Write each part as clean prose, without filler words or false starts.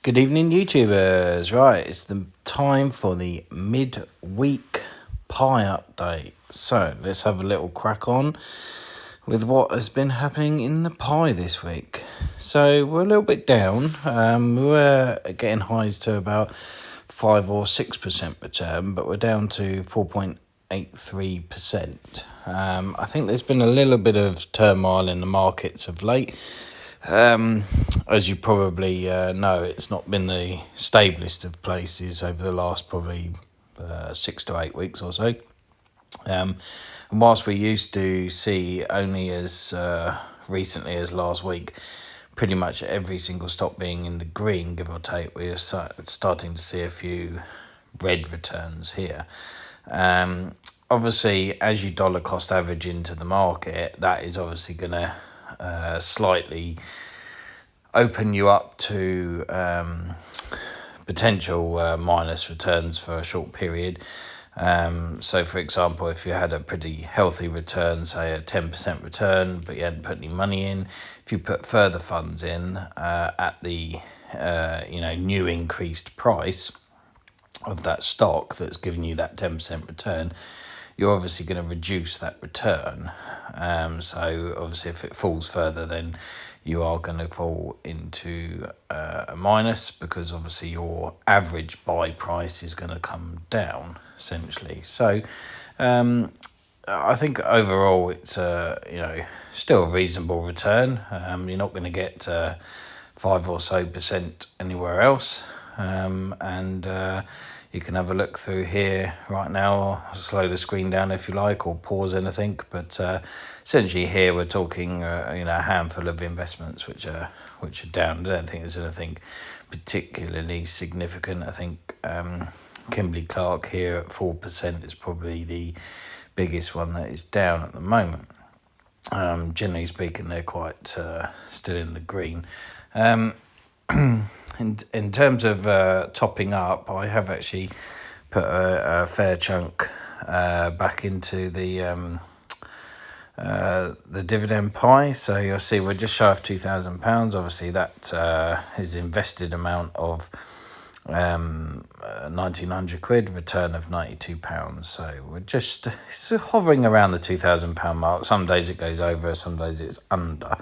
Good evening, YouTubers. Right, it's the time for the mid-week pie update. So let's have a little crack on with what has been happening in the pie this week. So we're a little bit down. We're getting highs to about 5 or 6% return, but we're down to 4.83%. I think there's been a little bit of turmoil in the markets of late. As you probably know, it's not been the stablest of places over the last probably 6 to 8 weeks or so. And whilst we used to see only as recently as last week, pretty much every single stock being in the green, give or take, we're starting to see a few red returns here. Obviously, as you dollar cost average into the market, that is obviously going to slightly open you up to potential minus returns for a short period. So, for example, if you had a pretty healthy return, say a 10% return, but you hadn't put any money in, if you put further funds in at the new increased price of that stock that's giving you that 10% return, you're obviously going to reduce that return. So obviously if it falls further, then you are going to fall into a minus, because obviously your average buy price is going to come down essentially. So I think overall it's still a reasonable return. You're not going to get 5 or so % anywhere else. You can have a look through here right now. I'll slow the screen down if you like, or pause anything. But essentially here we're talking a handful of investments which are down. I don't think there's anything particularly significant. I think Kimberly-Clark here at 4% is probably the biggest one that is down at the moment. Generally speaking, they're quite still in the green. In terms of topping up, I have actually put a fair chunk back into the Dividend Pie. So you'll see we're just shy of £2,000. Obviously, that is invested amount of 1,900 quid, return of £92. So we're just hovering around the £2,000 mark. Some days it goes over, some days it's under.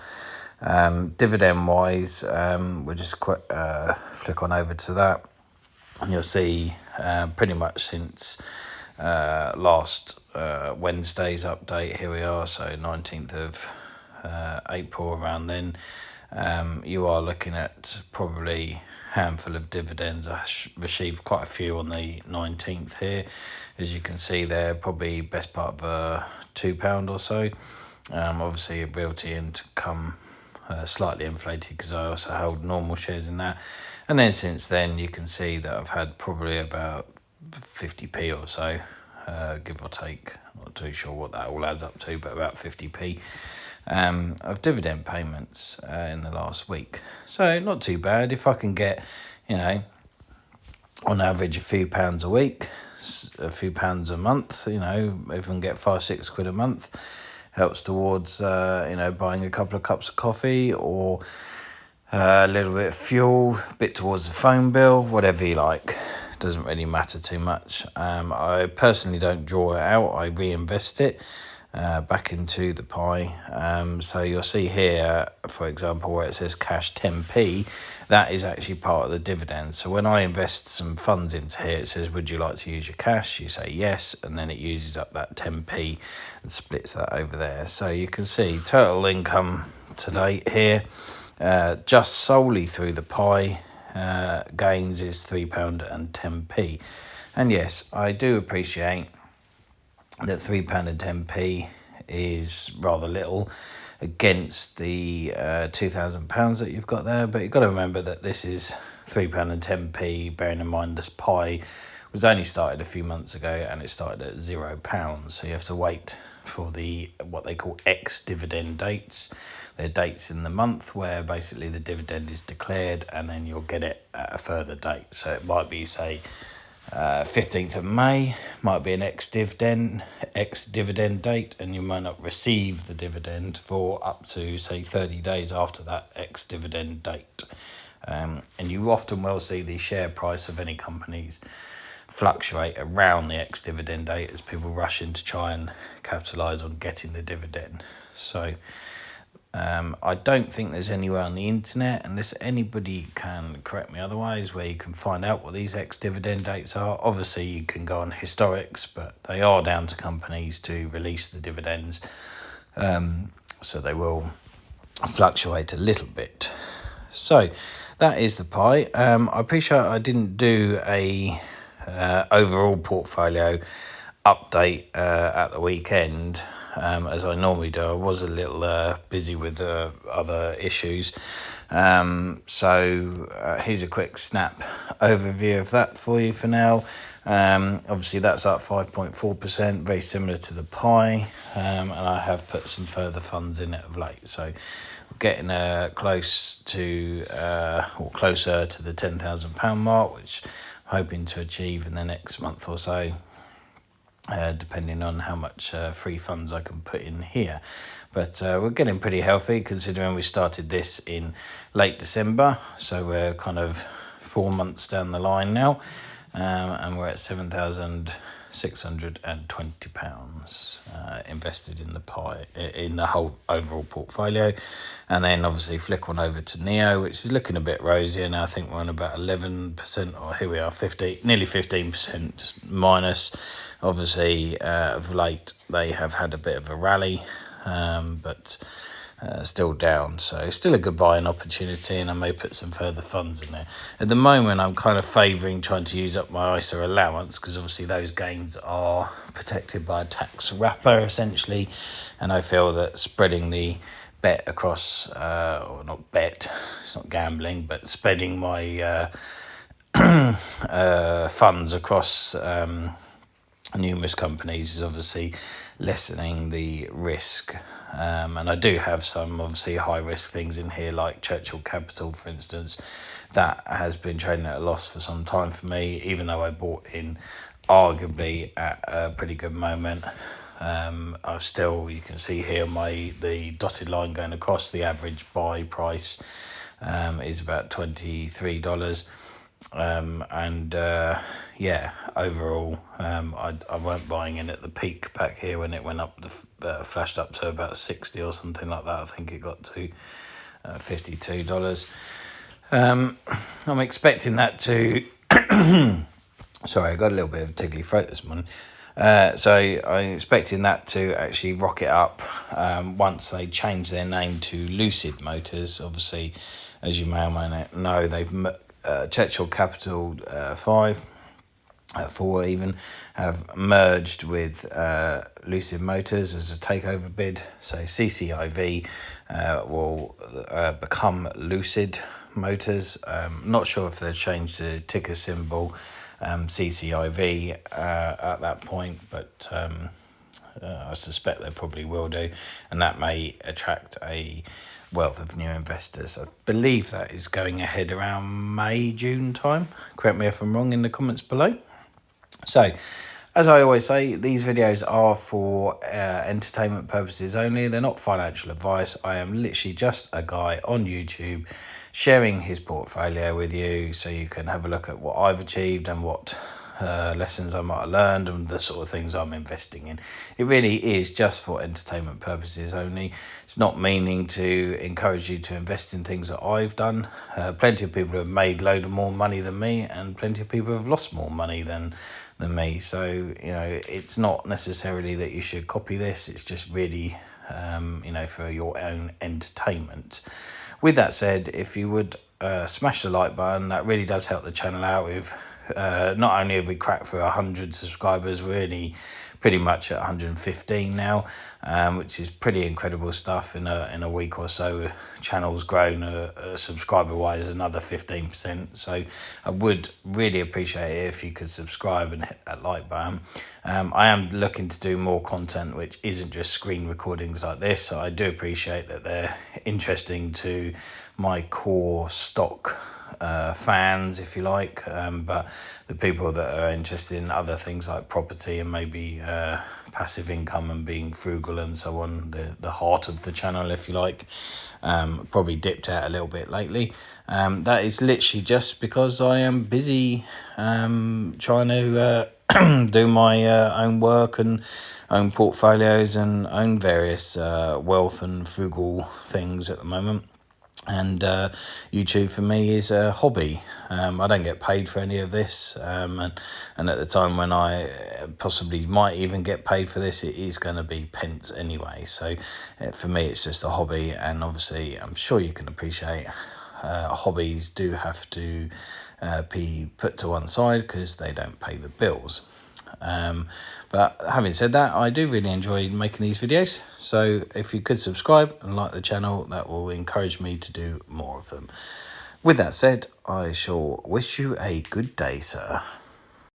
Dividend wise, we'll just flick on over to that, and you'll see pretty much since last Wednesday's update, here we are, so 19th of April, around then, you are looking at probably a handful of dividends. I received quite a few on the 19th here, as you can see there, probably best part of £2 or so. Obviously a realty income slightly inflated because I also hold normal shares in that, and then since then you can see that I've had probably about 50p or so, give or take. Not too sure what that all adds up to, but about 50p of dividend payments in the last week. So not too bad. If I can get on average a few pounds a week, a few pounds a month, if I can get 5-6 quid a month, helps towards buying a couple of cups of coffee, or a little bit of fuel, a bit towards the phone bill, whatever you like. Doesn't really matter too much. I personally don't draw it out. I reinvest it back into the pie. So you'll see here, for example, where it says cash 10p, that is actually part of the dividend. So when I invest some funds into here, it says, would you like to use your cash? You say yes, and then it uses up that 10p and splits that over there. So you can see total income to date here, just solely through the pie gains, is £3.10. And yes, I do appreciate that £3.10 is rather little against the £2,000 that you've got there, but you've got to remember that this is £3.10, bearing in mind this pie was only started a few months ago and it started at £0, so you have to wait for the what they call ex-dividend dates. They're dates in the month where basically the dividend is declared, and then you'll get it at a further date. So it might be, say, 15th of May, might be an ex-dividend date, and you might not receive the dividend for up to, say, 30 days after that ex-dividend date. And you often will see the share price of any companies fluctuate around the ex-dividend date as people rush in to try and capitalise on getting the dividend. So I don't think there's anywhere on the internet, unless anybody can correct me otherwise, where you can find out what these ex-dividend dates are. Obviously, you can go on historics, but they are down to companies to release the dividends. So they will fluctuate a little bit. So that is the pie. I appreciate I didn't do a overall portfolio update at the weekend as I normally do. I was a little busy with other issues. So here's a quick snap overview of that for you for now. Obviously that's up 5.4%, very similar to the pie, and I have put some further funds in it of late, so we're getting closer to the £10,000 mark, which I'm hoping to achieve in the next month or so, depending on how much free funds I can put in here. But we're getting pretty healthy, considering we started this in late December, so we're kind of 4 months down the line now. And we're at £7,620 invested in the pie, in the whole overall portfolio. And then obviously flick on over to Neo, which is looking a bit rosier now. I think we're on about 11%, or here we are, nearly 15% minus. Obviously, of late, they have had a bit of a rally, but still down, so still a good buying opportunity, and I may put some further funds in there. At the moment, I'm kind of favouring trying to use up my ISA allowance, because obviously those gains are protected by a tax wrapper essentially, and I feel that spreading the bet across, or not bet, it's not gambling, but spreading my funds across numerous companies is obviously lessening the risk. And I do have some obviously high risk things in here, like Churchill Capital, for instance, that has been trading at a loss for some time for me, even though I bought in arguably at a pretty good moment. I still, you can see here the dotted line going across, the average buy price is about $23. Overall, I weren't buying in at the peak back here when it went up, flashed up to about 60 or something like that. I think it got to $52. I'm expecting that to sorry, I got a little bit of a tickly throat this morning. So I'm expecting that to actually rocket up once they change their name to Lucid Motors. Obviously, as you may or may not know, they've Churchill Capital 4 even have merged with Lucid Motors as a takeover bid. So CCIV will become Lucid Motors. Not sure if they've changed the ticker symbol CCIV at that point, but I suspect they probably will do, and that may attract a wealth of new investors. I believe that is going ahead around May, June time. Correct me if I'm wrong in the comments below. So, as I always say, these videos are for entertainment purposes only. They're not financial advice. I am literally just a guy on YouTube sharing his portfolio with you, so you can have a look at what I've achieved and what lessons I might have learned and the sort of things I'm investing in. It really is just for entertainment purposes only. It's not meaning to encourage you to invest in things that I've done. Plenty of people have made load of more money than me, and plenty of people have lost more money than me. So, you know, it's not necessarily that you should copy this. It's just really, for your own entertainment. With that said, if you would smash the like button, that really does help the channel out. With not only have we cracked through 100 subscribers, we're only pretty much at 115 now, which is pretty incredible stuff. In a week or so, channel's grown subscriber wise another 15%. So I would really appreciate it if you could subscribe and hit that like button. I am looking to do more content which isn't just screen recordings like this, so I do appreciate that they're interesting to my core stock fans, if you like, but the people that are interested in other things like property and maybe passive income and being frugal and so on, the heart of the channel, if you like. Probably dipped out a little bit lately. That is literally just because I am busy trying to do my own work and own portfolios and own various wealth and frugal things at the moment. And YouTube for me is a hobby. I don't get paid for any of this, and at the time when I possibly might even get paid for this, it is going to be pence anyway. So for me, it's just a hobby, and obviously I'm sure you can appreciate hobbies do have to be put to one side because they don't pay the bills. But having said that, I do really enjoy making these videos, so if you could subscribe and like the channel, that will encourage me to do more of them. With that said, I shall wish you a good day, sir.